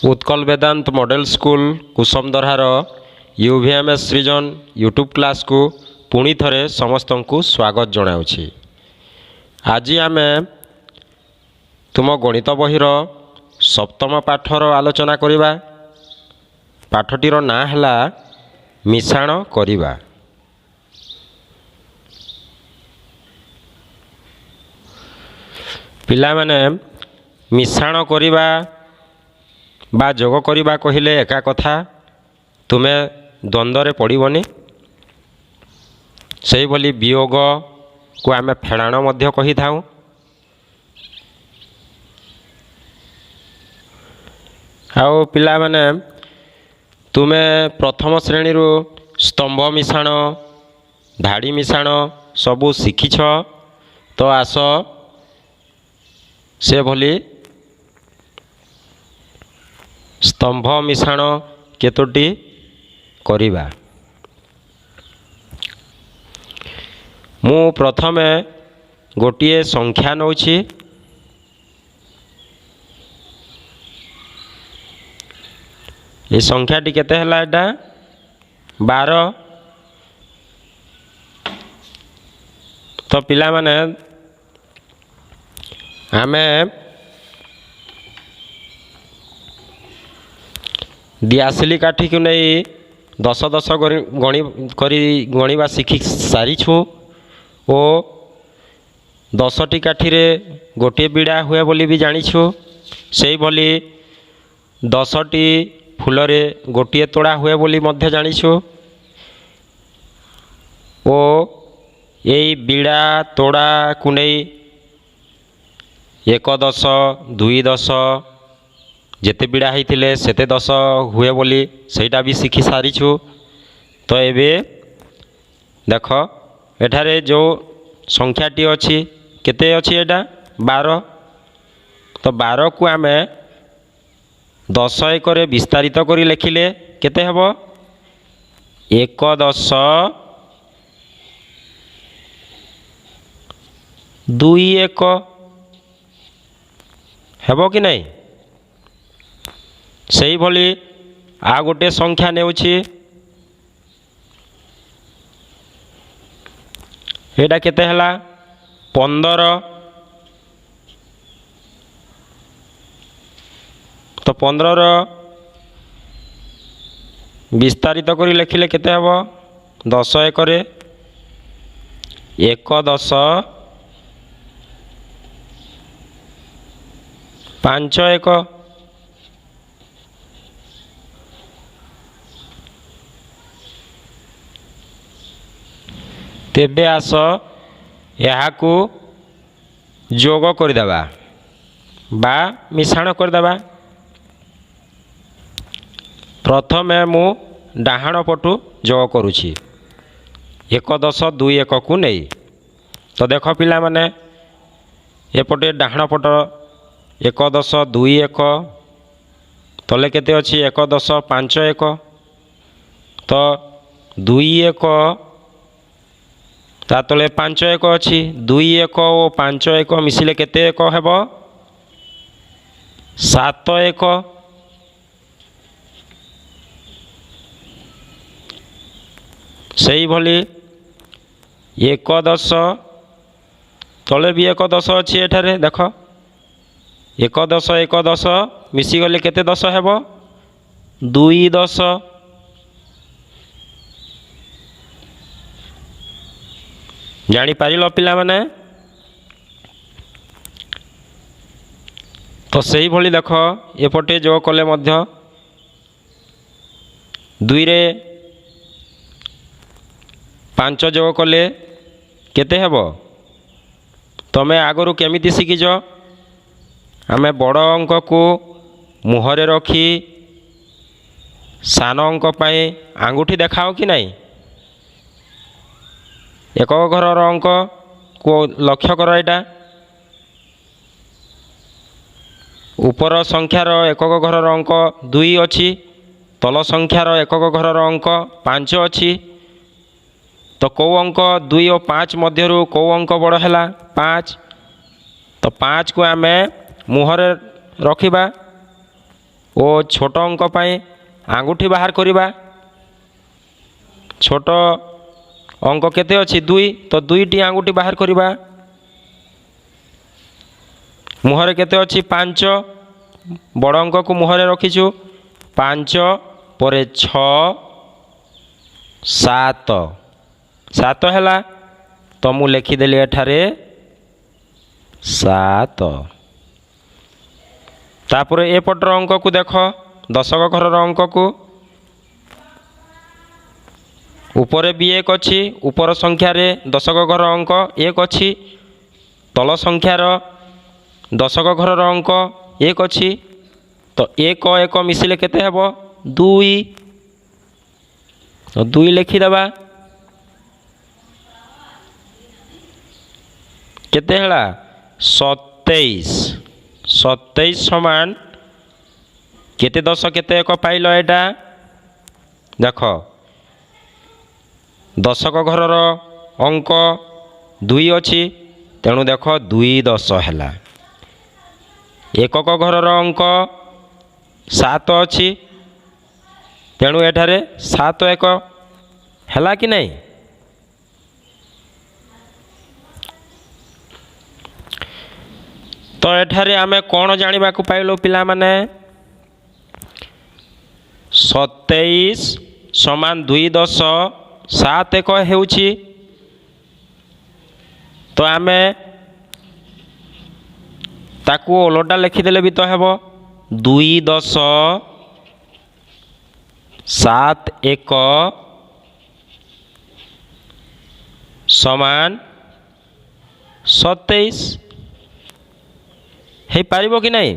उत्कल वेदांत model school कुसुमदरार यूवीएमएस सृजन YouTube class को पुणी थरे समस्त को स्वागत जनाऊँगी। आज आम तुम गणित बहीर सप्तम पाठर आलोचना करिबा। पाठटीर ना है मिश्रण करिबा। पिला माने मिश्रण करिबा बा जोग करिबा कहिले एका कथा तुमे द्वंद्व पड़ोनी। से भली वियोग को आम फेड़ाण मध्य कही थाऊ। आउ पिला माने तुमे प्रथम श्रेणी रू स्तंभ मिश्रण धाड़ी मिश्रण सबू शिखिछ। तो आस से भली स्तंभ मिश्रण केतोटी करिबा। मु प्रथमे गोटिए संख्या नौछि। ये संख्याटी केते हला एटा 12। तो पिला माने आमे दियासिली काठी को नहीं 10 गणिबा शिखि सारीछु। ओ 10टी काठी रे गोटे बिड़ा हुए बोली भी जानिछु। से भली 10टी फूल रे गोटे तोड़ा हुए बोली मध्य जानिछु। ओ यही बिड़ा तोड़ा को नहीं 1 10 2 10 जेते बिड़ा होते सेते 10 हुए बोली सेटा भी शिखि सारीछु। तो एबे देख एठारे जो संख्याटी अच्छी केते अच्छी एटा 12। तो 12 को आमे 10 एकरे विस्तारित करी लेखिले केते हबो 1 10 2 1 हेबो कि नहीं। से भली आ गोटे संख्या नेउछि एटा केते हला 15। तो 15 विस्तारित करी लेखिले केते हबो 10 एकरे 1 10 5 1। तेबे आस याकू जोग करदेबा बा मिश्रण करदेबा। प्रथमे मु डाहाण पटू जोग करुछि 1 10 2 1 को नहीं। तो देख पिला माने एपटे डाहाण पट 1 10 2 1 तले केते अछि 1 10 5 1। तो 2 1 ता तले 5 1 अच्छी 2 1 और 5 1 मिसिले केते 1 हेबो 7 1। से भली 1 10 तले भी 1 10 अच्छी एठारे देख 1 10 1 10 मिसिगले केते 10 हेबो 2 10। जानी पारिल पिला माने। तो सही भली देख एपटे जो कले मध्य 2 रे 5 जो कले केते हेबो। तमे आगरू केमिति शिखिज आमे बड़ अंक को मुहरे रखी सान अंक पाई आंगुठी देखाओ कि नहीं। एक घर अंक को लक्ष्य कर एटा ऊपर संख्यार एक घर अंक 2 अच्छी तल संख्यार एक घर अंक 5 अच्छी। तो कौ अंक 2 और 5 मध्यरु कौ अंक बड़ है 5। तो 5 को आमे मुहरे रखिबा ଓ ଛୋଟ ଅଙ୍କ ପାଇଁ ଆଙ୍ଗୁଠି ବାହାର କରିବା। ଛୋଟ ଅଙ୍କ କେତେ ଅଛି 2, ତ 2ଟି ଆଙ୍ଗୁଠି ବାହାର କରିବା। ମୁହଁରେ କେତେ ଅଛି 5, ବଡ଼ ଅଙ୍କକୁ ମୁହଁରେ ରଖିଛୁ। 5 ପରେ 6 7 ହେଲା, ତ ମୁଁ ଲେଖିଦେଲି ଏଠାରେ 7। ତାପରେ ଏପଟର ଅଙ୍କକୁ ଦେଖ, ଦଶକ ଘରର ଅଙ୍କକୁ। ଉପରେ ବି 1 ଅଛି, ଉପର ସଂଖ୍ୟାରେ ଦଶକ ଘର ଅଙ୍କ 1 ଅଛି, ତଳ ସଂଖ୍ୟାର ଦଶକ ଘରର ଅଙ୍କ 1 ଅଛି। ତ 1 1 ମିଶିଲେ କେତେ ହେବ 2, 2 ଲେଖିଦେବା। କେତେ ହେଲା 27। 27 ସମାନ କେତେ 10 କେତେ 1 ପାଇଲ? ଏଇଟା ଦେଖ, ଦଶକ ଘରର ଅଙ୍କ 2 ଅଛି, ତେଣୁ ଦେଖ 2 10 ହେଲା। ଏକକ ଘରର ଅଙ୍କ 7 ଅଛି, ତେଣୁ ଏଠାରେ 7 1 ହେଲା କି ନାହିଁ? ତ ଏଠାରେ ଆମେ କ'ଣ ଜାଣିବାକୁ ପାଇଲୁ ପିଲାମାନେ? 27 ସମାନ 2 10 7 1 ହେଉଛି। ତ ଆମେ ତାକୁ ଓଲଟା ଲେଖିଦେଲେ ବି ତ ହେବ 2 10 7 1 ସମାନ 27। ହେଇପାରିବ କି ନାହିଁ?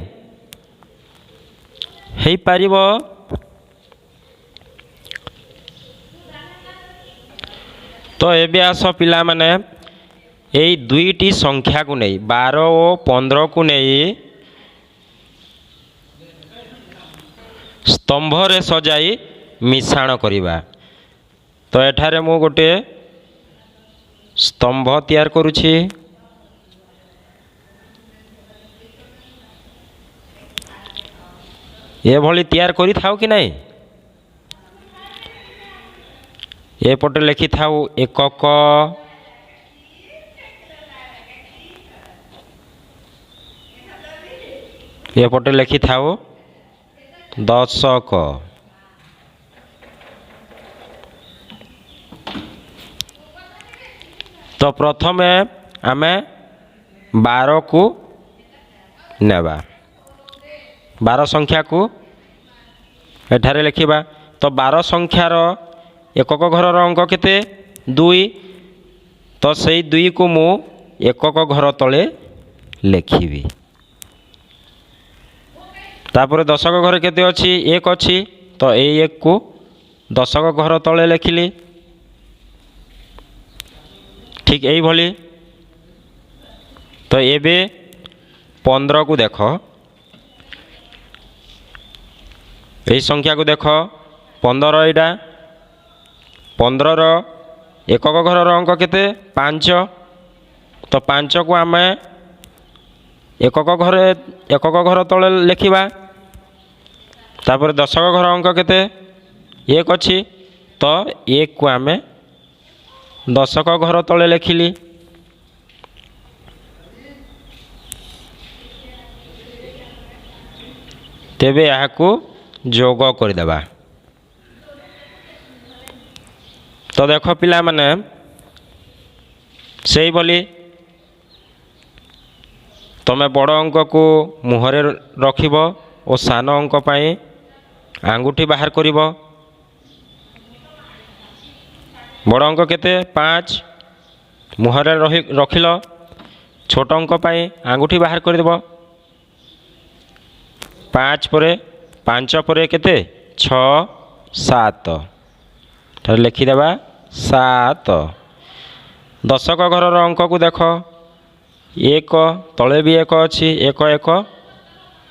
ହେଇପାରିବ। ତ ଏବେ ଆସ ପିଲାମାନେ, ଏଇ 2ଟି ସଂଖ୍ୟାକୁ ନେଇ 12 ଓ 15କୁ ନେଇ ସ୍ତମ୍ଭରେ ସଜାଇ ମିଶାଣ କରିବା। ତ ଏଠାରେ ମୁଁ ଗୋଟିଏ ସ୍ତମ୍ଭ ତିଆରି କରୁଛି। ଏଭଳି ତିଆରି କରିଥାଉ କି ନାହିଁ? ଏପଟେ ଲେଖିଥାଉ ଏକକ, ଏପଟେ ଲେଖିଥାଉ ଦଶକ। ତ ପ୍ରଥମେ ଆମେ 12କୁ ନେବା, 12 ସଂଖ୍ୟାକୁ ଏଠାରେ ଲେଖିବା। ତ 12 ସଂଖ୍ୟାର ଏକକ ଘରର ଅଙ୍କ କେତେ 2, ତ ସେଇ 2କୁ ମୁଁ ଏକକ ଘର ତଳେ ଲେଖିବି। ତାପରେ ଦଶକ ଘରେ କେତେ ଅଛି 1 ଅଛି, ତ ଏଇ 1କୁ ଦଶକ ଘର ତଳେ ଲେଖିଲି। ଠିକ୍ ଏଇଭଳି। ତ ଏବେ 15କୁ ଦେଖ, এই ସଂଖ୍ୟାକୁ ଦେଖ 15। ଏଇଟା 15ର ଏକକ ଘରର ଅଙ୍କ କେତେ 5, ତ 5କୁ ଆମେ ଏକକ ଘର ତଳେ ଲେଖିବା। ତାପରେ ଦଶକ ଘର ଅଙ୍କ କେତେ 1 ଅଛି, ତ 1କୁ ଆମେ ଦଶକ ଘର ତଳେ ଲେଖିଲି। ତେବେ ଏହାକୁ ଯୋଗ କରିଦେବା। ତ ଦେଖ ପିଲାମାନେ, ସେଇଭଳି ତମେ ବଡ଼ ଅଙ୍କକୁ ମୁହଁରେ ରଖିବ ଓ ସାନ ଅଙ୍କ ପାଇଁ ଆଙ୍ଗୁଠି ବାହାର କରିବ। ବଡ଼ ଅଙ୍କ କେତେ 5, ମୁହଁରେ ରଖିଲ। ଛୋଟ ଅଙ୍କ ପାଇଁ ଆଙ୍ଗୁଠି ବାହାର କରିଦେବ। 5 ପରେ 5 ପରେ କେତେ 6 7, ଠାରେ ଲେଖିଦେବା 7। ଦଶକ ଘରର ଅଙ୍କକୁ ଦେଖ, 1 ତଳେ ବି 1 ଅଛି, 1 1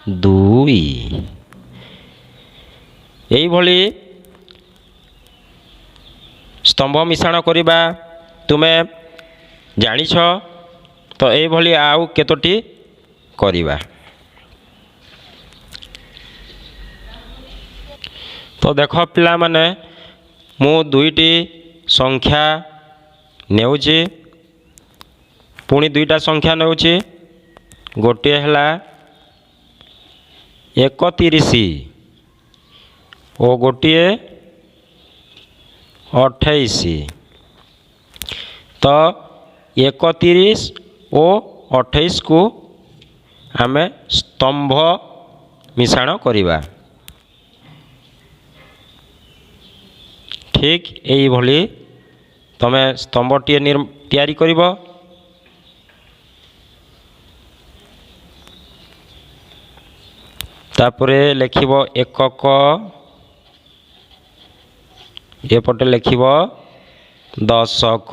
2। এইଭଳି ସ୍ତମ୍ଭ ମିଶାଣ କରିବା ତୁମେ ଜାଣିଛ। ତ এইଭଳି ଆଉ କେତୋଟି କରିବା। तो देख पिला माने मु दुईटी संख्या नेउची पुणी दुईटा संख्या नेउची गोटे है 31 और गोटे 28। तो 31 और 28 को आम स्तंभ मिश्रण करिबा। ठीक यही भली तमे स्तंभटी तैयारी करिबो। तापरे लिखिबो एकक, एपटे लिखिबो दशक।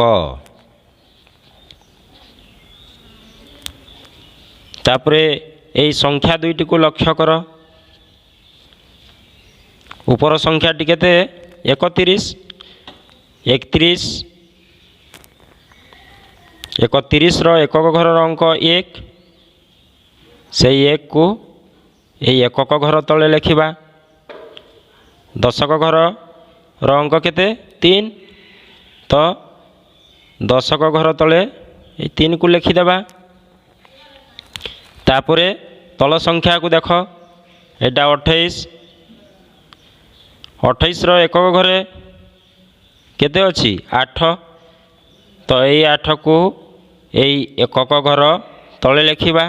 तापरे यही संख्या दुईटी को लक्ष्य कर। ऊपर संख्याटी केते 31, 31, 31 रो एकक घर अंक 1, से 1 को यही एकक घर तले लिखिबा। दशक घर अंक केते 3, तो दशक घर तले 3 को लिखिदेबा। तापरे तल संख्या को देख, एटा 28, 28 रो एकक घरे केते अछि 8, तो यही 8 को यही एकक घर तले लिखिबा।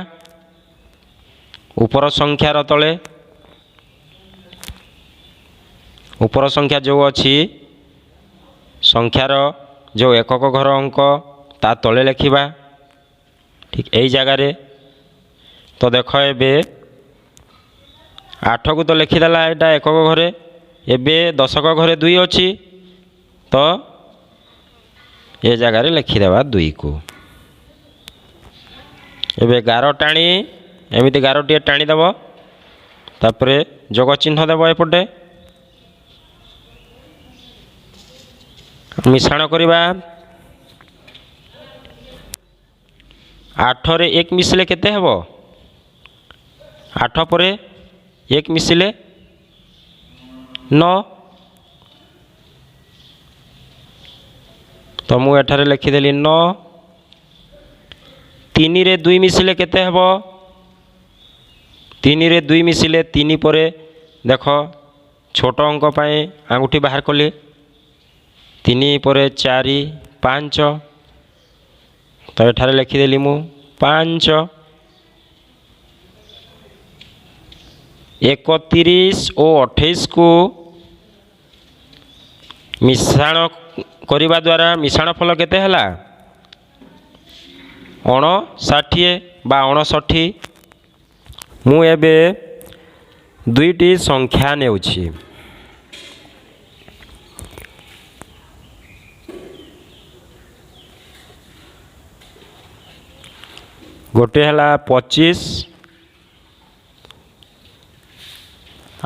ऊपर संख्यार तले ऊपर संख्या जो अछि संख्यार जो एकक घर अंक ता तले लिखिबा। ठीक यही जगार तो देख एबे 8 को तो लिखिदेला एटा एकक घरे, एबे दशक घरे 2 अछि, तो ये जगार लिखिदेवा 2 को। एबे गार टाणी एमती गारटी टाणीदेव, तापरे जोग चिन्ह देव। एपटे मिश्रण करिबा। 8 रे 1 मिसिले केते हेबो? 8 परे 1 मिसिले 9। तो मु एठारे लिखिदेली 9। 3 रे 2 मिसिले केते हेबो? 3 रे 2 मिसिले 3 परे देख छोट अंक पाए आंगुठी बाहर कली। 3 परे 4, 5, तो एठारे लिखिदेली मु 5। 31 और 28 को मिश्रण करिबा द्वारा मिश्रण फल केते हला 59 बा 59। मु एबे दुईटी संख्या नेउछि। गोटे हला 25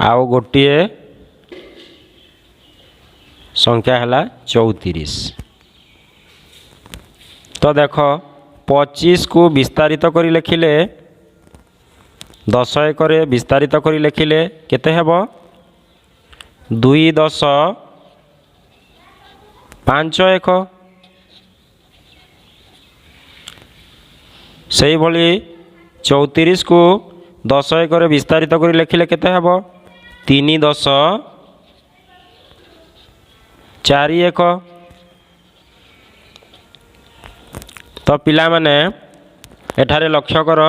आउ गोटे संख्या हला 34। तो देख 25 को विस्तारित करी लिखिले 10 एकरे विस्तारित करी लिखिले केते हेबो 2 10 5 1। सही भली 34 को 10 एकरे विस्तारित करी लिखिले केते हेबो 3 10 4 1। तो पिला माने एठारे लक्ष्य कर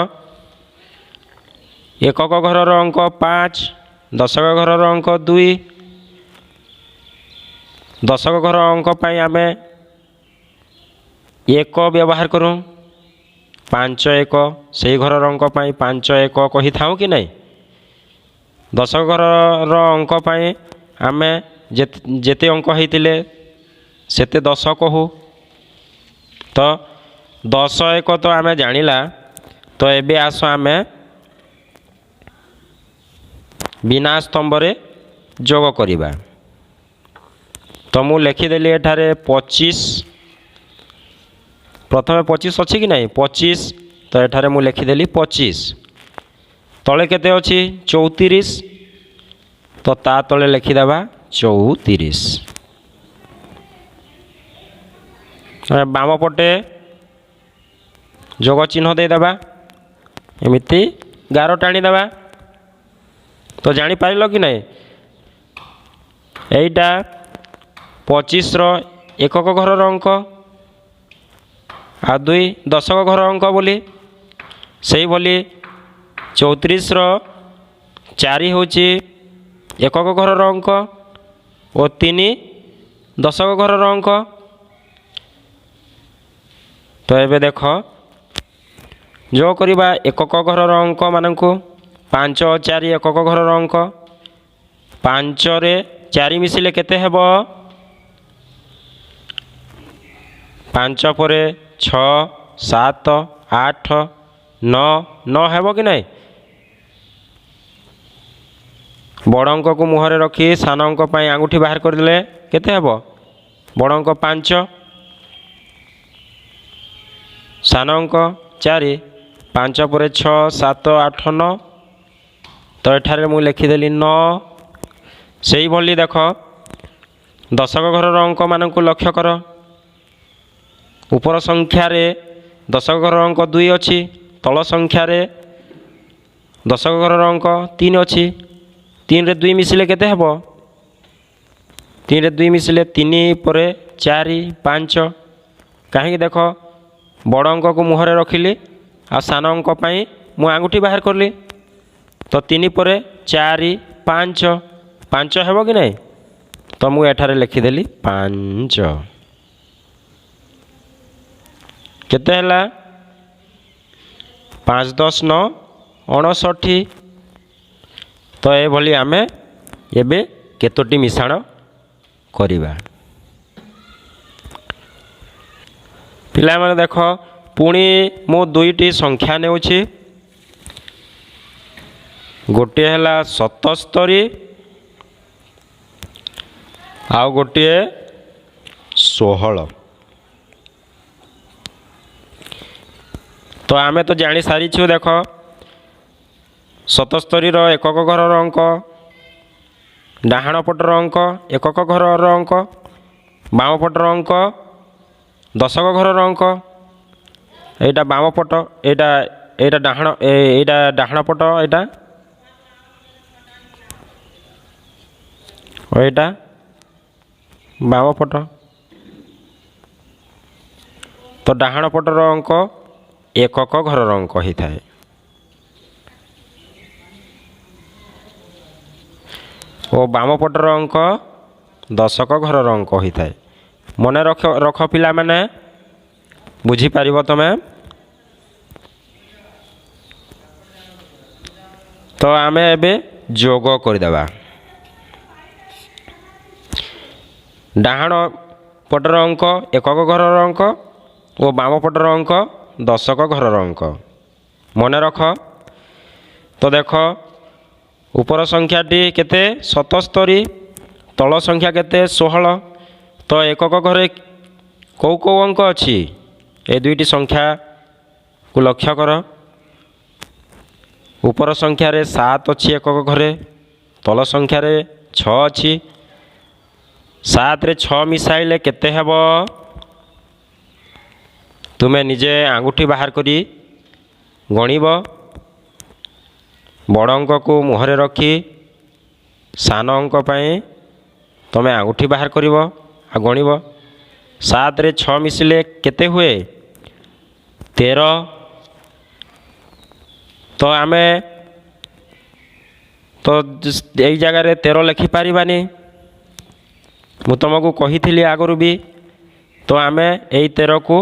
एकक घर अंक 5, दशक घर अंक 2। दशक घर अंक पाई आमे 1 व्यवहार करूँ। 5 1 से घर अंक पाई 5 1 कही थाऊ कि नहीं। दशक घर अंक पाई आमे जेते अंक होइतिले सेते 10 कहू। तो 10 1 तो आमे जानिला। तो एबे आस आमे बिना स्तंभ रे जोग करिबा। तो मु लिखिदेली एठारे 25। प्रथमे 25 अच्छी कि नहीं 25। तो एठारे मु लिखिदेली 25। तले केते अछि 34। तो ता तले लिखिदेवा 34। बाम पटे जोग चिन्ह देदेबा एमती गार टाणीदेवा। तो जापार कि ना यहीटा 25 एकक घर अंक आ 2 दशक घर अंक बोली से भली 34 4 हूँ एकक घर अंक और 3 दशक घर अंक। तो ये देख जो करवा एकक घर अंक मान 5 और 4 एकक घर अंक 5 रे 4 मिसिले केते हेब 5 पर 6 7 8 9 9 हेब कि नहीं। बड़ अंक को मुहर रखी सान अंक पर आंगुठी बाहर करदे केते हेब बड़ अंक 5 सान अंक 4 5 पर 6 7 8 9। तो एठारे मु लिखिदेली 9। से ही भली देख दशक घर अंक मान लक्ष्य कर ऊपर संख्यार दशक घर अंक 2 अच्छी तल संख्यार दशक घर अंक 3 अच्छी 3 रे 2 मिसिले केते हेब 3 रे 2 मिसिले 3 पर 4 5 कहीं देख बड़ अंक को मुहर रखिली आ सान अंक पाई मु आंगुठी बाहर करली। तो 3 पर 4 5 5 हेब कि नहीं। तो मु एठारे लिखिदेली 5 केते हला 5 10 9 59। तो ये भली आमे एबे केतोटी मिश्रण करिबा। पिला माने देख पुणी मु 2टी संख्या नेउछि गोटे है 77 आउ गोटे 16। तो आमे तो जानी सारी देख 77 एकक घर अंक डाहाण पटर अंक एकक घर अंक बाम पटर अंक दशक घर अंक एटा बाम पट एटा एटा डाहाण एटा डाहाण पट एटा एटा बाम पट। तो डाहाण पटर अंक एकक घर अंक ही थाए और बाम पटर अंक दशक घर अंक ही थाए। मन रख रख पिला माने बुझी पारिबो तमे। तो आमे एबे जोग करदेबा डाहाण पटर अंक एकक घर अंक और बाम पटर अंक दशक घर अंक मन रख। तो देख ऊपर संख्याटी केते 77 तल संख्या केते 16। तो एकक घरे कौ कौ अंक अच्छी ए 2टी संख्या को लक्ष्य कर ऊपर संख्यार 7 अच्छी एकक घरे तल संख्यार 6 अच्छी 7 रे 6 मिसाइले केते हेब तुम्हें निजे आंगुठी बाहर करी गणिब बड़ अंक को मुहरे रखी सान अंक पाई तुम आंगुठी बाहर कर गणिब 7 रे 6 मिसिले केते हुए 13। तो आमे तो यही जगार 13 लिखिपारानी मु तुमको कही आगु भी। तो आमे यही 13 को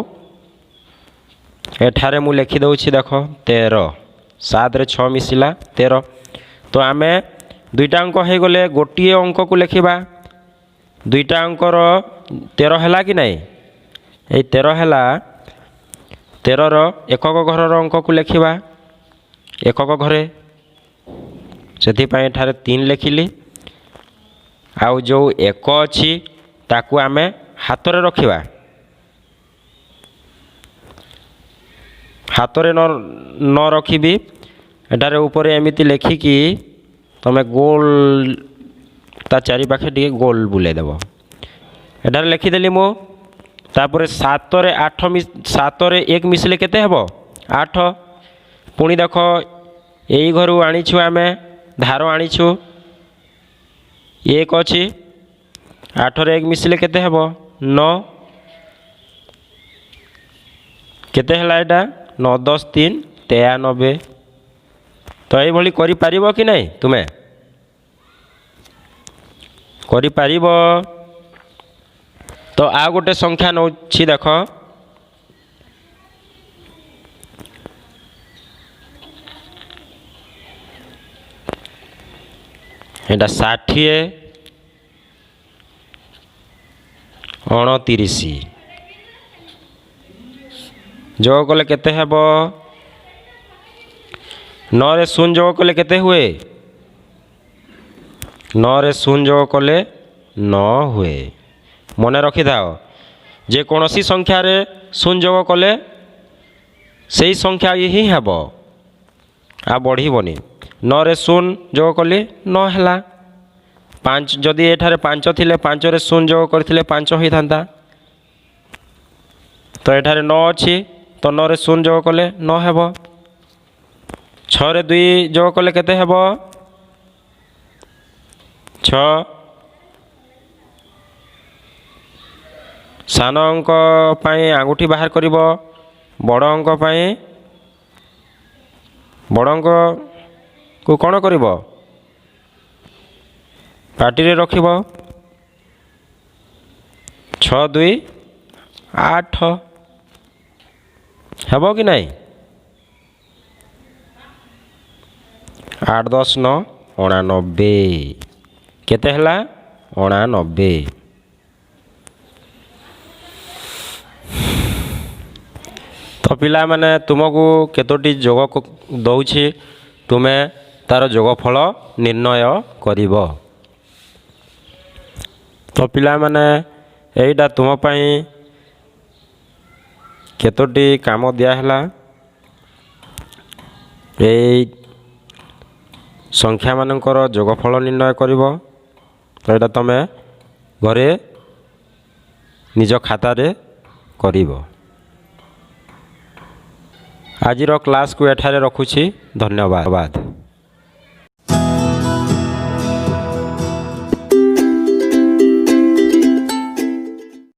एठारे मु लिखि दउछि देख 13 7 रे 6 मिसिला 13। तो आमे 2टा अंक हो गले गोटे अंक को लिखा 2टा अंकर 13 है कि नहीं यही 13 है 13 एकक घर अंक को लिखा एकक घरे से 3 लिखिली आउ जो एक अच्छी ताकू आमे हाथ रे रखिबा हाथ रे न रखी एटारे ऊपर एमती लेखिकी तमें गोल ता चारि पाखे टिके गोल बुले देव। एटार लिखिदेली मु तापर 7 रे 8 7 रे 1 मिसले केते हेबो 8। पुणी देख यही घर आनीछु आमे धार आनीछु 1 अछि 8 रे 1 मिसले केते हेबो 9। केते हला एटा 9 10 3 93। तो ये भली करि पारिबो कि नहीं तुमे करि पारिबो। तो आ गोटे संख्या नौछि देख एटा 60 29 जोग कले केते हेबो 9 रे 0 जोग कले केते हुए 9 रे 0 जोग कले 9 हुए। मन रखि थाओ जे कोनोसी संख्या रे 0 जोग कले सही संख्या ही हेबो आ बढ़ीबनी। 9 रे 0 जोग कले 9 हला। 5 जदि एठारे 5 थिले 5 रे 0 जोग करथिले 5 होई थांता। तो एठारे 9 अछि तो 9 रे 0 जोग कले 9 हेबो। 6 रे 2 जोग कले केते हेबो 6। सान अंक पाई आंगुठी बाहर करिबो बड़ अंक पाई बड़ अंक को कौन करिबो पार्टी रे रखिबो 6 2 8 हेबो कि नहीं 8 10 9 89 केते हला 89। तो पिला माने तुमको केतोटी जोग दौछि तुमे तार जोगफल निर्णय करिब। तो पिला माने एइटा तुम पई केतोटी काम दिया हला एई संख्या मानकर जोगफल निर्णय करिब। तो एटा तमे घरे निज खाता रे करिब। आजिर क्लास को एठारे रखुछि। धन्यवाद।